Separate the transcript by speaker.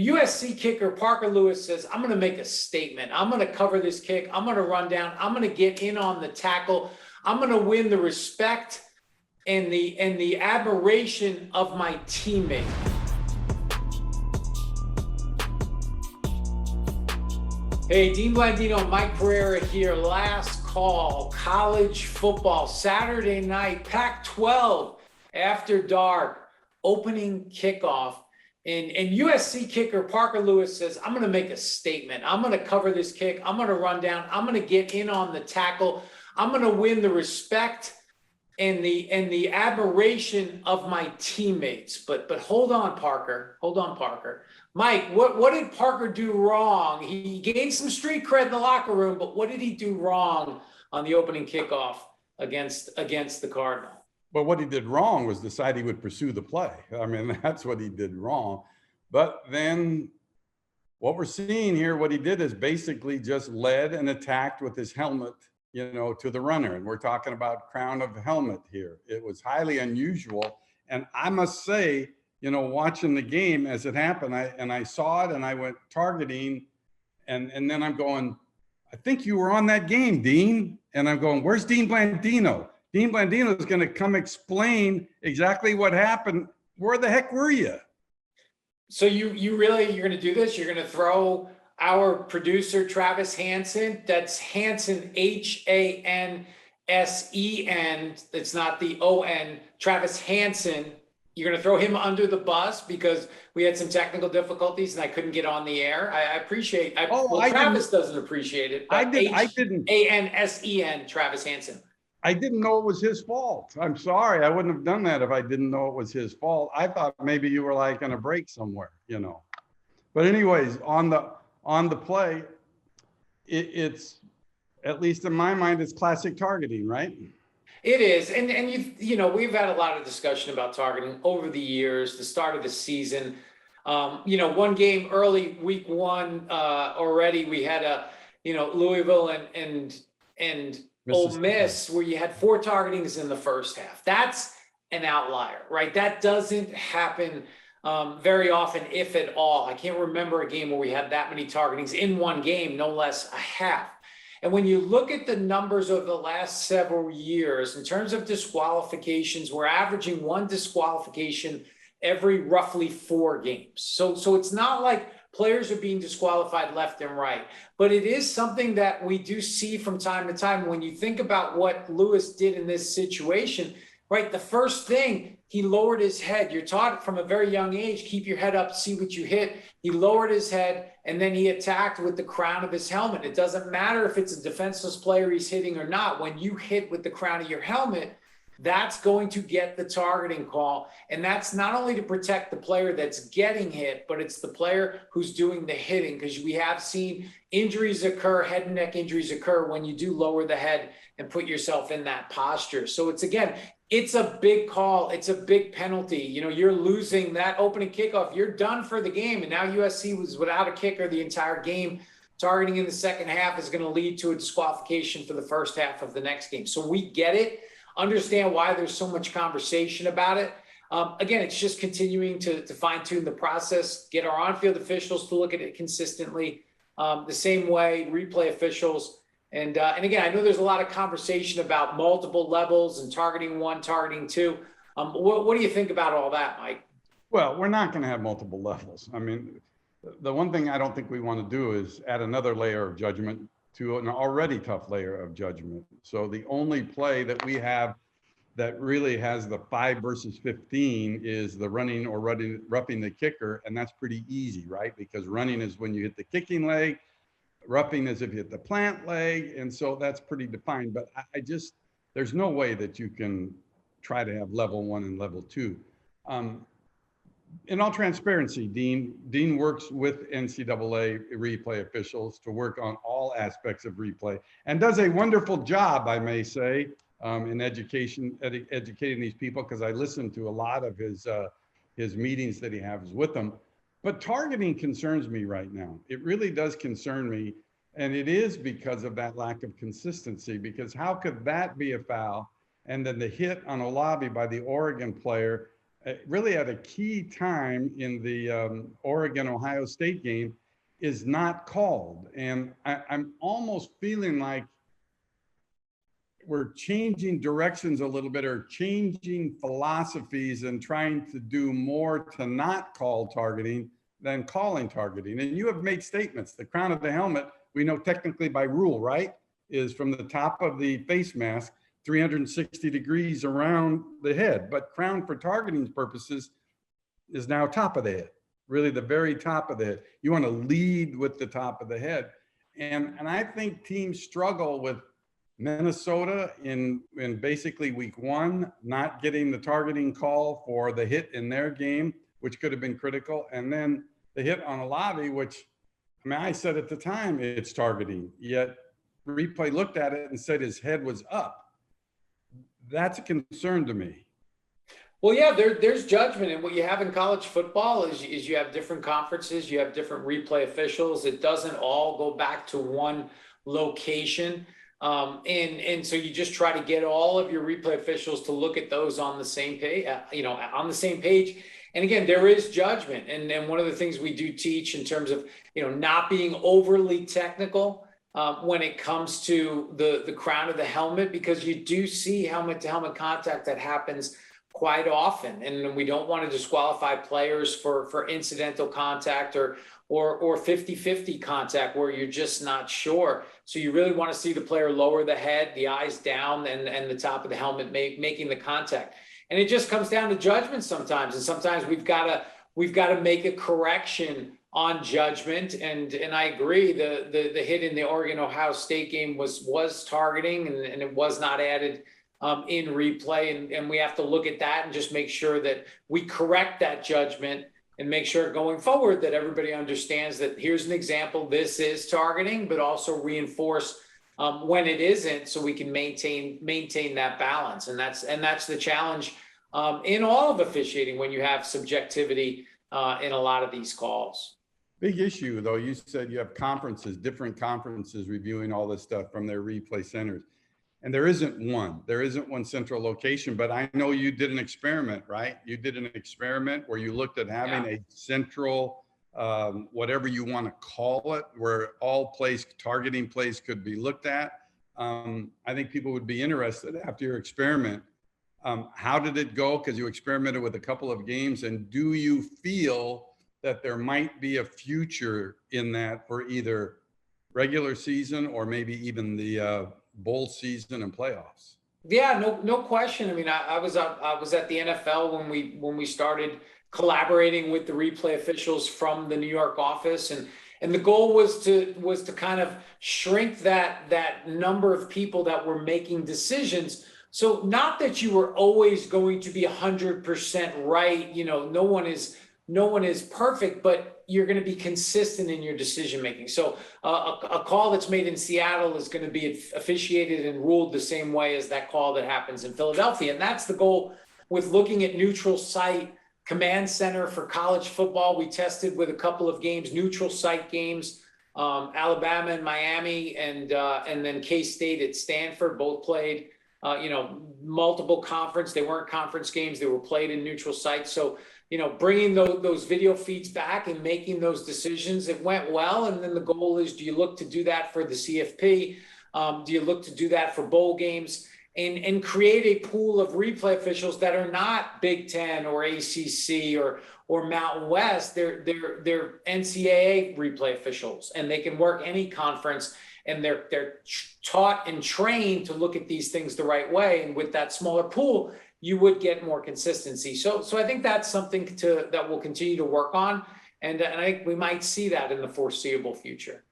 Speaker 1: USC kicker Parker Lewis says, I'm going to make a statement. I'm going to cover this kick. I'm going to run down. I'm going to get in on the tackle. I'm going to win the respect and the admiration of my teammate. Hey, Dean Blandino and Mike Pereira here. Last call, college football, Saturday night, Pac-12 after dark, opening kickoff. And USC kicker Parker Lewis says, I'm going to make a statement. I'm going to cover this kick. I'm going to run down. I'm going to get in on the tackle. I'm going to win the respect and the admiration of my teammates. But hold on, Parker. Hold on, Parker. Mike, what did Parker do wrong? He gained some street cred in the locker room, but what did he do wrong on the opening kickoff against the Cardinal?
Speaker 2: But what he did wrong was decide he would pursue the play. I mean, that's what he did wrong. But then what we're seeing here, what he did is basically just led and attacked with his helmet, to the runner. And we're talking about crown of helmet here. It was highly unusual. And I must say, watching the game as it happened, I saw it and I went targeting. And then I'm going, I think you were on that game, Dean. And I'm going, where's Dean Blandino? Dean Blandino is going to come explain exactly what happened. Where the heck were you?
Speaker 1: So you're going to do this? You're going to throw our producer, Travis Hansen. That's Hansen, Hansen. It's not the O-N. Travis Hansen. You're going to throw him under the bus because we had some technical difficulties and I couldn't get on the air. I appreciate. Travis doesn't appreciate it.
Speaker 2: I didn't.
Speaker 1: Hansen, Travis Hansen.
Speaker 2: I didn't know it was his fault. I'm sorry. I wouldn't have done that if I didn't know it was his fault. I thought maybe you were like on a break somewhere, But anyways, on the play, it's, at least in my mind, it's classic targeting, right?
Speaker 1: It is. And we've had a lot of discussion about targeting over the years, the start of the season. One game early, week one, already we had Louisville and Ole Miss, where you had 4 targetings in the first half. That's an outlier, right? That doesn't happen very often, if at all. I can't remember a game where we had that many targetings in one game, no less a half. And when you look at the numbers over the last several years, in terms of disqualifications, we're averaging 1 disqualification every roughly 4 games. So it's not like players are being disqualified left and right, but it is something that we do see from time to time. When you think about what Lewis did in this situation, right? The first thing, he lowered his head. You're taught from a very young age, keep your head up, see what you hit. He lowered his head and then he attacked with the crown of his helmet. It doesn't matter if it's a defenseless player he's hitting or not. When you hit with the crown of your helmet, that's going to get the targeting call. And that's not only to protect the player that's getting hit, but it's the player who's doing the hitting, because we have seen injuries occur, head and neck injuries occur when you do lower the head and put yourself in that posture. So it's a big call. It's a big penalty. You're losing that opening kickoff. You're done for the game. And now USC was without a kicker the entire game. Targeting in the second half is going to lead to a disqualification for the first half of the next game. So we get it. Understand why there's so much conversation about it. Again, it's just continuing to fine tune the process, get our on-field officials to look at it consistently, the same way replay officials. And again, I know there's a lot of conversation about multiple levels and targeting 1, targeting 2. What do you think about all that, Mike?
Speaker 2: Well, we're not going to have multiple levels. I mean, the one thing I don't think we want to do is add another layer of judgment to an already tough layer of judgment. So the only play that we have that really has the 5 versus 15 is the running or roughing the kicker. And that's pretty easy, right? Because running is when you hit the kicking leg, roughing is if you hit the plant leg. And so that's pretty defined, but there's no way that you can try to have level 1 and level 2. In all transparency, Dean works with NCAA replay officials to work on all aspects of replay and does a wonderful job, I may say, in educating these people, because I listen to a lot of his meetings that he has with them. But targeting concerns me right now. It really does concern me. And it is because of that lack of consistency, because how could that be a foul? And then the hit on Olabi by the Oregon player really at a key time in the Oregon-Ohio State game is not called. And I'm almost feeling like we're changing directions a little bit, or changing philosophies and trying to do more to not call targeting than calling targeting. And you have made statements. The crown of the helmet, we know technically by rule, right, is from the top of the face mask 360 degrees around the head, but crown for targeting purposes is now top of the head, really the very top of the head. You want to lead with the top of the head. And I think teams struggle with Minnesota in basically week one, not getting the targeting call for the hit in their game, which could have been critical. And then the hit on Olave, which, I mean, I said at the time it's targeting, yet replay looked at it and said his head was up. That's a concern to me.
Speaker 1: Well, yeah, there's judgment. And what you have in college football is you have different conferences, you have different replay officials. It doesn't all go back to one location. And so you just try to get all of your replay officials to look at those on the same page, on the same page. And again, there is judgment. And one of the things we do teach in terms of, not being overly technical when it comes to the crown of the helmet, because you do see helmet to helmet contact that happens quite often. And we don't want to disqualify players for incidental contact or 50-50 contact where you're just not sure. So you really want to see the player lower the head, the eyes down, and the top of the helmet making the contact. And it just comes down to judgment sometimes. And sometimes we've got to make a correction on judgment. And I agree, the hit in the Oregon-Ohio State game was targeting, and it was not added in replay. And we have to look at that and just make sure that we correct that judgment and make sure going forward that everybody understands that here's an example, this is targeting, but also reinforce when it isn't, so we can maintain that balance. And that's the challenge in all of officiating when you have subjectivity in a lot of these calls.
Speaker 2: Big issue, though. You said you have different conferences reviewing all this stuff from their replay centers. And there isn't one central location, but I know you did an experiment, right? You did an experiment where you looked at having a central, whatever you want to call it, where all targeting plays could be looked at. I think people would be interested after your experiment. How did it go? Because you experimented with a couple of games, and do you feel that there might be a future in that for either regular season or maybe even the bowl season and playoffs?
Speaker 1: Yeah, no question. I mean, I was at the NFL when we started collaborating with the replay officials from the New York office, and the goal was to kind of shrink that number of people that were making decisions. So not that you were always going to be 100% right. No one is perfect, but you're going to be consistent in your decision making. So a call that's made in Seattle is going to be officiated and ruled the same way as that call that happens in Philadelphia. And that's the goal with looking at neutral site command center for college football. We tested with a couple of games, neutral site games, Alabama and Miami, and then K-State at Stanford, both played, multiple conference. They weren't conference games. They were played in neutral sites. So, bringing those video feeds back and making those decisions, it went well. And then the goal is, do you look to do that for the CFP? Do you look to do that for bowl games and create a pool of replay officials that are not Big Ten or ACC or Mountain West? They're NCAA replay officials, and they can work any conference, and they're taught and trained to look at these things the right way. And with that smaller pool, you would get more consistency. So I think that's something that we'll continue to work on. And I think we might see that in the foreseeable future.